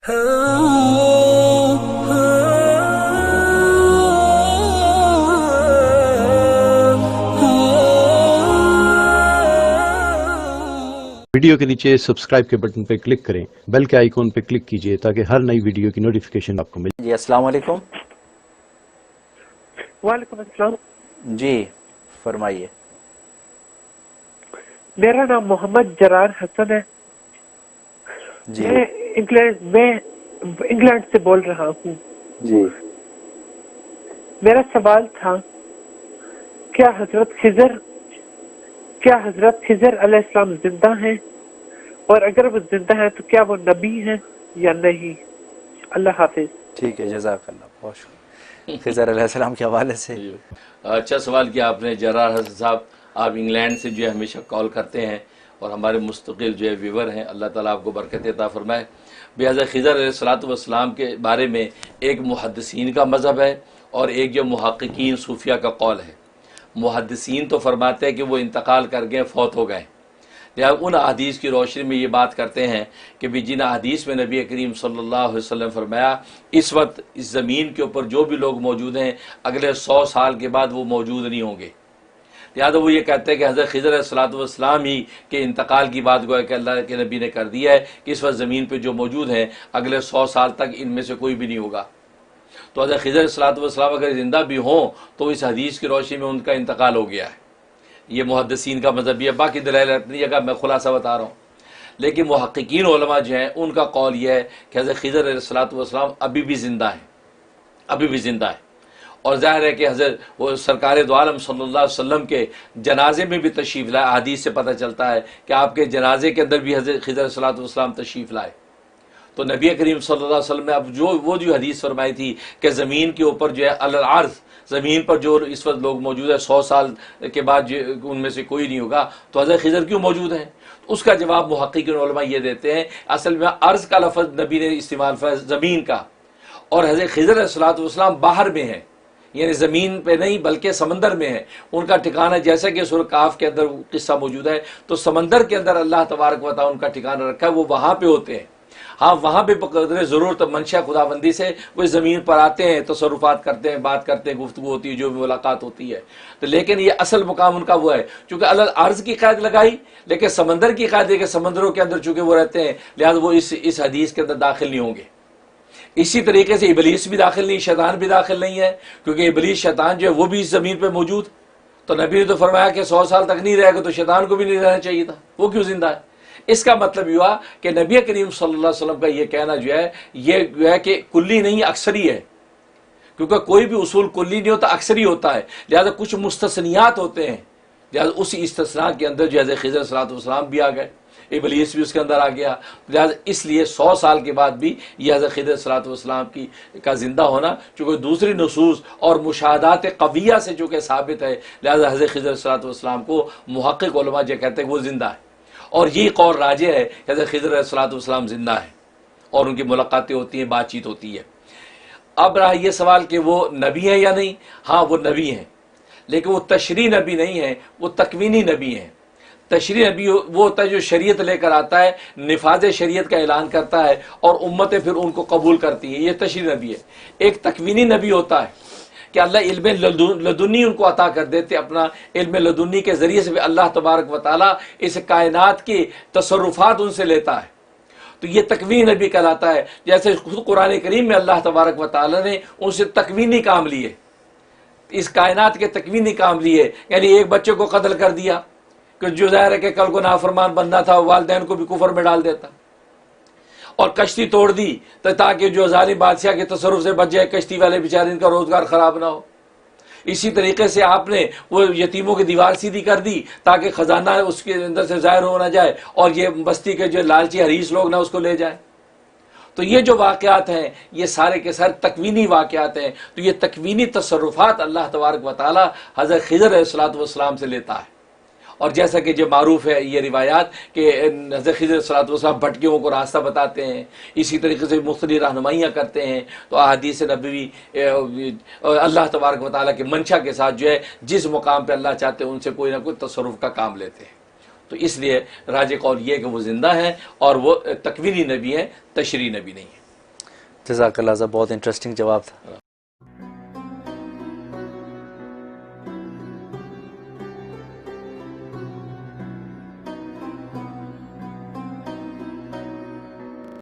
Video کے نیچے subscribe کے بٹن پہ کلک کریں، بیل کے آئیکن پہ کلک کیجئے تاکہ ہر نئی ویڈیو کی نوٹیفیکیشن آپ کو ملے۔ جی السلام علیکم۔ وعلیکم السلام۔ جی فرمائیے۔ میرا نام محمد جرار حسن ہے۔ جی میں انگلینڈ سے بول رہا ہوں۔ جی میرا سوال تھا، کیا حضرت خضر علیہ السلام زندہ ہیں، اور اگر وہ زندہ ہیں تو کیا وہ نبی ہیں یا نہیں؟ اللہ حافظ۔ ٹھیک ہے، جزاک اللہ، بہت شکریہ۔ خضر علیہ السلام کے حوالے سے اچھا سوال کیا آپ نے جرار حسن صاحب۔ آپ انگلینڈ سے جو ہے ہمیشہ کال کرتے ہیں اور ہمارے مستقل جو ہے ویور ہیں، اللہ تعالیٰ آپ کو برکت عطا فرمائے۔ بہذا خضر علیہ السلام کے بارے میں ایک محدثین کا مذہب ہے اور ایک جو محققین صوفیہ کا قول ہے۔ محدثین تو فرماتے ہیں کہ وہ انتقال کر گئے، فوت ہو گئے، لہٰذا ان احادیث کی روشنی میں یہ بات کرتے ہیں کہ بھی جن احادیث میں نبی کریم صلی اللہ علیہ وسلم فرمایا اس وقت اس زمین کے اوپر جو بھی لوگ موجود ہیں اگلے 100 سال کے بعد وہ موجود نہیں ہوں گے، لہٰذا وہ یہ کہتے ہیں کہ حضرت خضر علیہ السلام ہی کے انتقال کی بات گویا کہ اللہ کے نبی نے کر دیا ہے کہ اس وقت زمین پہ جو موجود ہیں اگلے 100 سال تک ان میں سے کوئی بھی نہیں ہوگا۔ تو حضرت خضر علیہ السلام اگر زندہ بھی ہوں تو اس حدیث کی روشنی میں ان کا انتقال ہو گیا ہے۔ یہ محدثین کا مذہب ہے، باقی دلائل اپنی جگہ میں خلاصہ بتا رہا ہوں، لیکن محققین علماء جو ہیں ان کا قول یہ ہے کہ حضرت خضر علیہ السلام ابھی بھی زندہ ہیں، اور ظاہر ہے کہ حضرت وہ سرکار دو عالم صلی اللہ علیہ وسلم کے جنازے میں بھی تشریف لائے۔ حدیث سے پتہ چلتا ہے کہ آپ کے جنازے کے اندر بھی حضرت خضر علیہ السلام تشریف لائے۔ تو نبی کریم صلی اللہ علیہ وسلم نے اب وہ جو حدیث فرمائی تھی کہ زمین کے اوپر جو ہے علی الارض، زمین پر جو اس وقت لوگ موجود ہیں 100 سال کے بعد ان میں سے کوئی نہیں ہوگا، تو حضرت خضر کیوں موجود ہیں؟ اس کا جواب محققین علماء یہ دیتے ہیں، اصل میں عرض کا لفظ نبی نے استعمال فرمایا زمین کا، اور حضرت خضر علیہ السلام باہر میں ہیں، یعنی زمین پہ نہیں بلکہ سمندر میں ہے۔ ان کا ٹھکانہ جیسا کہ سورہ کہف کے اندر قصہ موجود ہے، تو سمندر کے اندر اللہ تبارک و تعالیٰ ان کا ٹھکانہ رکھا ہے، وہ وہاں پہ ہوتے ہیں۔ ہاں وہاں پہ بقدر ضرورت منشا خداوندی سے وہ زمین پر آتے ہیں، تصرفات کرتے ہیں، بات کرتے ہیں، گفتگو ہوتی ہے، جو بھی ملاقات ہوتی ہے، تو لیکن یہ اصل مقام ان کا وہ ہے چونکہ علی الارض کی قید لگائی، لیکن سمندر کی قید ہے کہ سمندروں کے اندر چونکہ وہ رہتے ہیں، لہٰذا وہ اس حدیث کے اندر داخل نہیں ہوں گے۔ اسی طریقے سے ابلیس بھی داخل نہیں، شیطان بھی داخل نہیں ہے، کیونکہ ابلیس شیطان جو ہے وہ بھی اس زمین پہ موجود، تو نبی نے تو فرمایا کہ 100 سال تک نہیں رہے گا، تو شیطان کو بھی نہیں رہنا چاہیے تھا، وہ کیوں زندہ ہے؟ اس کا مطلب یہ ہوا کہ نبی کریم صلی اللہ علیہ وسلم کا یہ کہنا جو ہے یہ کہ کلی نہیں اکثری ہے، کیونکہ کوئی بھی اصول کلی نہیں ہوتا، اکثری ہوتا ہے، لہذا کچھ مستثنیات ہوتے ہیں، لہذا اسی استثناء کے اندر جو حضرت خضر علیہ السلام بھی آ گئے، ابلیس بھی اس کے اندر آ گیا، لہذا اس لیے 100 سال کے بعد بھی یہ حضرت خضر علیہ السلام کا زندہ ہونا چونکہ دوسری نصوص اور مشاہدات قویہ سے چونکہ ثابت ہے، لہذا حضرت خضر علیہ السلام کو محقق علماء جو کہتے ہیں وہ زندہ ہے، اور یہ قول راجح ہے کہ حضرت خضر علیہ السلام زندہ ہے اور ان کی ملاقاتیں ہوتی ہیں، بات چیت ہوتی ہے۔ اب رہا یہ سوال کہ وہ نبی ہیں یا نہیں۔ ہاں وہ نبی ہیں، لیکن وہ تشریع نبی نہیں ہیں، وہ تکوینی نبی ہیں۔ تشریع نبی وہ ہوتا ہے جو شریعت لے کر آتا ہے، نفاذ شریعت کا اعلان کرتا ہے اور امتیں پھر ان کو قبول کرتی ہیں، یہ تشریع نبی ہے۔ ایک تکوینی نبی ہوتا ہے کہ اللہ علم لدنی ان کو عطا کر دیتے، اپنا علم لدنی کے ذریعے سے بھی اللہ تبارک و تعالیٰ اس کائنات کے تصرفات ان سے لیتا ہے، تو یہ تکوینی نبی کہلاتا ہے۔ جیسے خود قرآن کریم میں اللہ تبارک و تعالیٰ نے ان سے تکوینی کام لیے، اس کائنات کے تکوینی کام لیے، یعنی ایک بچے کو قتل کر دیا کہ جو ظاہر ہے کہ کل کو نافرمان بننا تھا، والدین کو بھی کفر میں ڈال دیتا، اور کشتی توڑ دی تاکہ جو ظالم بادشاہ کے تصرف سے بچ جائے، کشتی والے بیچارے ان کا روزگار خراب نہ ہو۔ اسی طریقے سے آپ نے وہ یتیموں کی دیوار سیدھی کر دی تاکہ خزانہ اس کے اندر سے ظاہر ہو نہ جائے اور یہ بستی کے جو لالچی حریص لوگ نہ اس کو لے جائیں۔ تو یہ جو واقعات ہیں یہ سارے کے سارے تکوینی واقعات ہیں، تو یہ تکوینی تصرفات اللہ تبارک و تعالی حضرت خضر علیہ السلام سے لیتا ہے۔ اور جیسا کہ جو معروف ہے یہ روایات کہ حضرت خضر علیہ السلام بھٹکیوں کو راستہ بتاتے ہیں، اسی طریقے سے مختلف رہنمائیاں کرتے ہیں، تو احادیث نبوی اللہ تبارک و تعالیٰ کے منشا کے ساتھ جو ہے جس مقام پہ اللہ چاہتے ہیں ان سے کوئی نہ کوئی تصرف کا کام لیتے ہیں۔ تو اس لیے راجح قول یہ کہ وہ زندہ ہیں اور وہ تکوینی نبی ہیں، تشریعی نبی نہیں ہیں۔ جزاک اللہ صاحب، بہت انٹرسٹنگ جواب تھا.